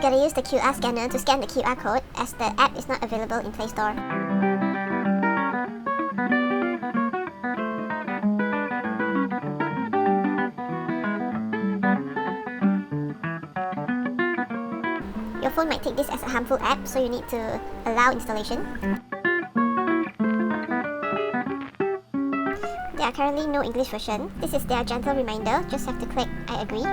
gotta use the QR scanner to scan the QR code as the app is not available in Play Store. Your phone might take this as a harmful app, so you need to allow installation. There are currently no English version. This is their gentle reminder, just have to click I agree.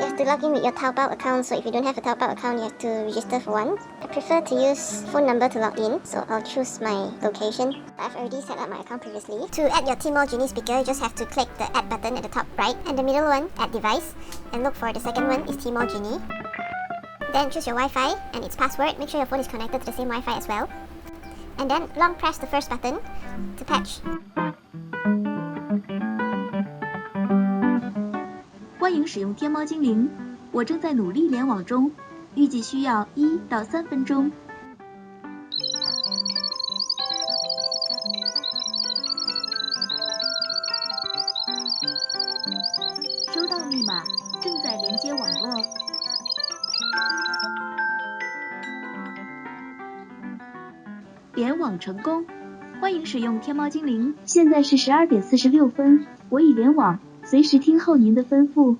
You have to log in with your Taobao account, so if you don't have a Taobao account, you have to register for one. I prefer to use phone number to log in, so I'll choose my location. I've already set up my account previously. To add your TmallGenie speaker, you just have to click the add button at the top right, and the middle one, add device, and look for the second one is TmallGenie. Then choose your Wi-Fi and its password. Make sure your phone is connected to the same Wi-Fi as well. And then long press the first button to patch. 欢迎使用天猫精灵，我正在努力联网中，预计需要1到3分钟。收到密码，正在连接网络。联网成功，欢迎使用天猫精灵。现在是12点46分，我已联网，随时听候您的吩咐。